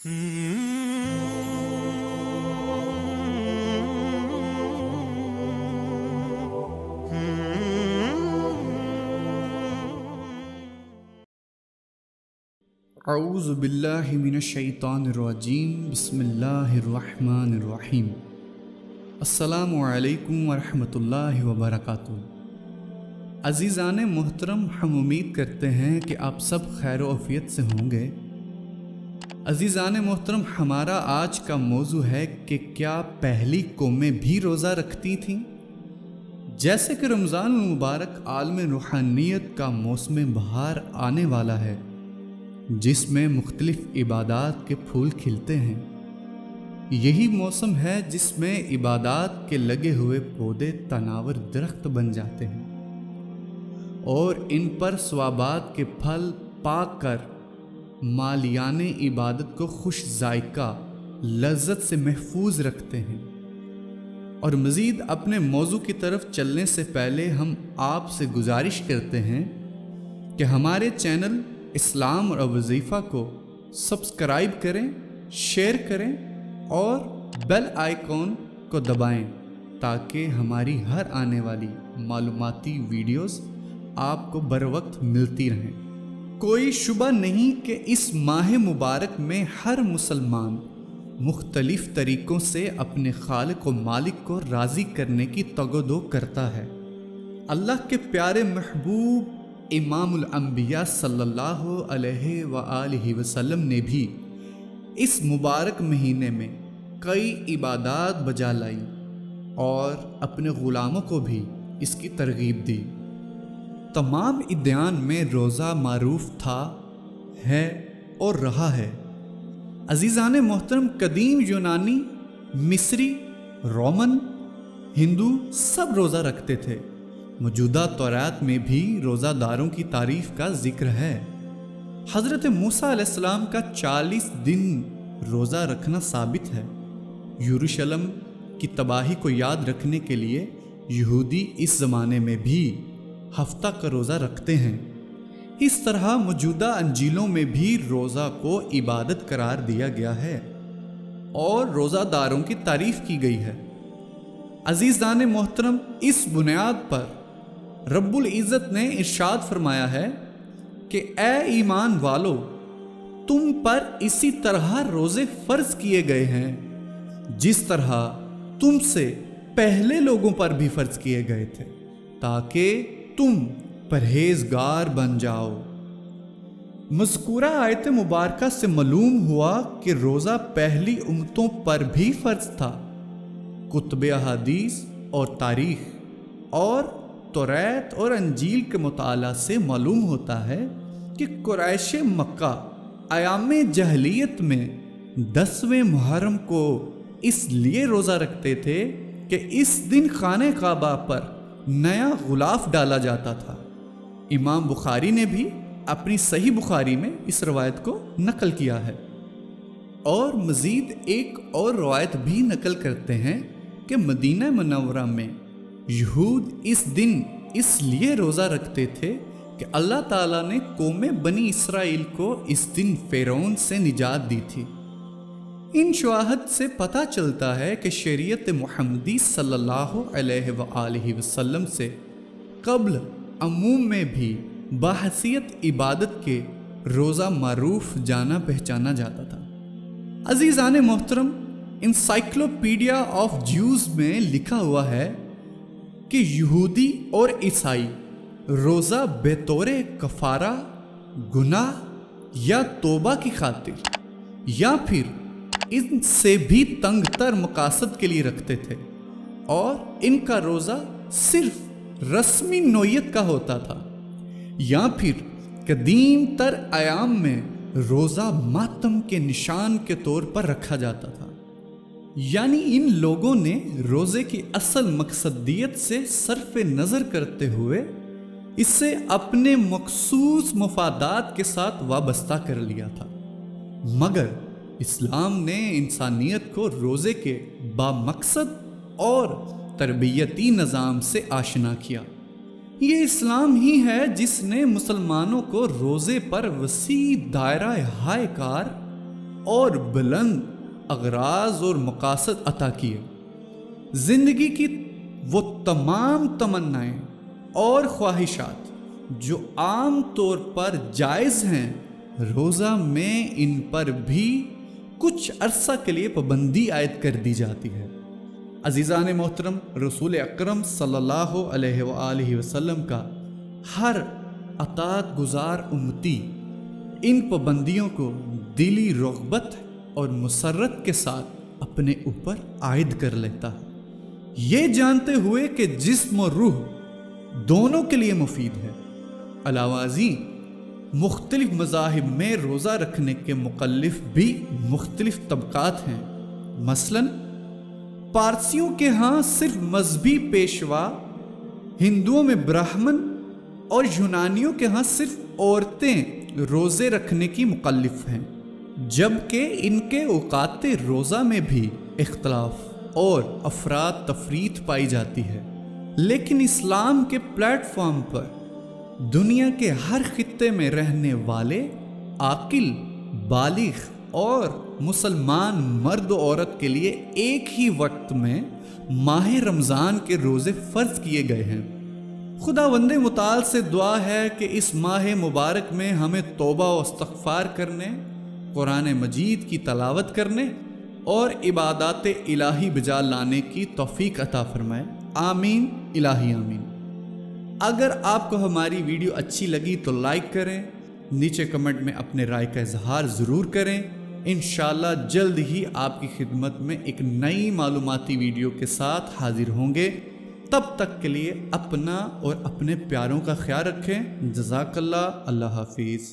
اعوذ باللہ من الشیطان الرجیم، بسم اللہ الرحمن الرحیم۔ السلام علیکم ورحمۃ اللہ وبرکاتہ۔ عزیزان محترم، ہم امید کرتے ہیں کہ آپ سب خیر و عافیت سے ہوں گے۔ عزیزان محترم، ہمارا آج کا موضوع ہے کہ کیا پہلی قومیں بھی روزہ رکھتی تھیں؟ جیسے کہ رمضان المبارک عالم روحانیت کا موسم بہار آنے والا ہے، جس میں مختلف عبادات کے پھول کھلتے ہیں۔ یہی موسم ہے جس میں عبادات کے لگے ہوئے پودے تناور درخت بن جاتے ہیں اور ان پر ثوابات کے پھل پاک کر مالیان عبادت کو خوش ذائقہ لذت سے محفوظ رکھتے ہیں۔ اور مزید اپنے موضوع کی طرف چلنے سے پہلے ہم آپ سے گزارش کرتے ہیں کہ ہمارے چینل اسلام اور وظیفہ کو سبسکرائب کریں، شیئر کریں اور بیل آئیکن کو دبائیں تاکہ ہماری ہر آنے والی معلوماتی ویڈیوز آپ کو بر وقت ملتی رہیں۔ کوئی شبہ نہیں کہ اس ماہ مبارک میں ہر مسلمان مختلف طریقوں سے اپنے خالق و مالک کو راضی کرنے کی تگ و دو کرتا ہے۔ اللہ کے پیارے محبوب امام الانبیاء صلی اللہ علیہ وآلہ وسلم نے بھی اس مبارک مہینے میں کئی عبادات بجا لائی اور اپنے غلاموں کو بھی اس کی ترغیب دی۔ تمام ادیان میں روزہ معروف تھا، ہے اور رہا ہے۔ عزیزان محترم، قدیم یونانی، مصری، رومن، ہندو سب روزہ رکھتے تھے۔ موجودہ تورات میں بھی روزہ داروں کی تعریف کا ذکر ہے۔ حضرت موسیٰ علیہ السلام کا 40 دن روزہ رکھنا ثابت ہے۔ یروشلم کی تباہی کو یاد رکھنے کے لیے یہودی اس زمانے میں بھی ہفتہ کا روزہ رکھتے ہیں۔ اس طرح موجودہ انجیلوں میں بھی روزہ کو عبادت قرار دیا گیا ہے اور روزہ داروں کی تعریف کی گئی ہے۔ عزیزان محترم، اس بنیاد پر رب العزت نے ارشاد فرمایا ہے کہ اے ایمان والو، تم پر اسی طرح روزے فرض کیے گئے ہیں جس طرح تم سے پہلے لوگوں پر بھی فرض کیے گئے تھے، تاکہ تم پرہیزگار بن جاؤ۔ مذکورہ آیت مبارکہ سے معلوم ہوا کہ روزہ پہلی امتوں پر بھی فرض تھا۔ کتب احادیث اور تاریخ اور توریت اور انجیل کے مطالعہ سے معلوم ہوتا ہے کہ قریش مکہ ایام جاہلیت میں 10ویں محرم کو اس لیے روزہ رکھتے تھے کہ اس دن خانہ کعبہ پر نیا غلاف ڈالا جاتا تھا۔ امام بخاری نے بھی اپنی صحیح بخاری میں اس روایت کو نقل کیا ہے، اور مزید ایک اور روایت بھی نقل کرتے ہیں کہ مدینہ منورہ میں یہود اس دن اس لیے روزہ رکھتے تھے کہ اللہ تعالیٰ نے قوم بنی اسرائیل کو اس دن فرعون سے نجات دی تھی۔ ان شواہد سے پتہ چلتا ہے کہ شریعت محمدی صلی اللہ علیہ وآلہ وسلم سے قبل عموم میں بھی بحیثیت عبادت کے روزہ معروف جانا پہچانا جاتا تھا۔ عزیزان محترم، انسائکلوپیڈیا آف جیوز میں لکھا ہوا ہے کہ یہودی اور عیسائی روزہ بطور کفارہ، گناہ یا توبہ کی خاطر یا پھر ان سے بھی تنگ تر مقاصد کے لیے رکھتے تھے، اور ان کا روزہ صرف رسمی نوعیت کا ہوتا تھا، یا پھر قدیم تر ایام میں روزہ ماتم کے نشان کے طور پر رکھا جاتا تھا۔ یعنی ان لوگوں نے روزے کی اصل مقصدیت سے صرف نظر کرتے ہوئے اسے اپنے مخصوص مفادات کے ساتھ وابستہ کر لیا تھا، مگر اسلام نے انسانیت کو روزے کے بامقصد اور تربیتی نظام سے آشنا کیا۔ یہ اسلام ہی ہے جس نے مسلمانوں کو روزے پر وسیع دائرہ ہائے کار اور بلند اغراض اور مقاصد عطا کیے۔ زندگی کی وہ تمام تمنائیں اور خواہشات جو عام طور پر جائز ہیں، روزہ میں ان پر بھی کچھ عرصہ کے لیے پابندی عائد کر دی جاتی ہے۔ عزیزان محترم، رسول اکرم صلی اللہ علیہ وآلہ وسلم کا ہر اطاعت گزار امتی ان پابندیوں کو دلی رغبت اور مسرت کے ساتھ اپنے اوپر عائد کر لیتا ہے، یہ جانتے ہوئے کہ جسم اور روح دونوں کے لیے مفید ہے۔ علاوہ ازیں مختلف مذاہب میں روزہ رکھنے کے مکلف بھی مختلف طبقات ہیں۔ مثلاً پارسیوں کے ہاں صرف مذہبی پیشوا، ہندوؤں میں برہمن اور یونانیوں کے ہاں صرف عورتیں روزے رکھنے کی مکلف ہیں، جبکہ ان کے اوقات روزہ میں بھی اختلاف اور افراد تفریط پائی جاتی ہے۔ لیکن اسلام کے پلیٹ فارم پر دنیا کے ہر خطے میں رہنے والے عاقل، بالغ اور مسلمان مرد و عورت کے لیے ایک ہی وقت میں ماہ رمضان کے روزے فرض کیے گئے ہیں۔ خداوند متعال سے دعا ہے کہ اس ماہ مبارک میں ہمیں توبہ و استغفار کرنے، قرآن مجید کی تلاوت کرنے اور عبادات الہی بجا لانے کی توفیق عطا فرمائے، آمین الہی آمین۔ اگر آپ کو ہماری ویڈیو اچھی لگی تو لائک کریں، نیچے کمنٹ میں اپنے رائے کا اظہار ضرور کریں۔ انشاءاللہ جلد ہی آپ کی خدمت میں ایک نئی معلوماتی ویڈیو کے ساتھ حاضر ہوں گے۔ تب تک کے لیے اپنا اور اپنے پیاروں کا خیال رکھیں۔ جزاک اللہ، اللہ حافظ۔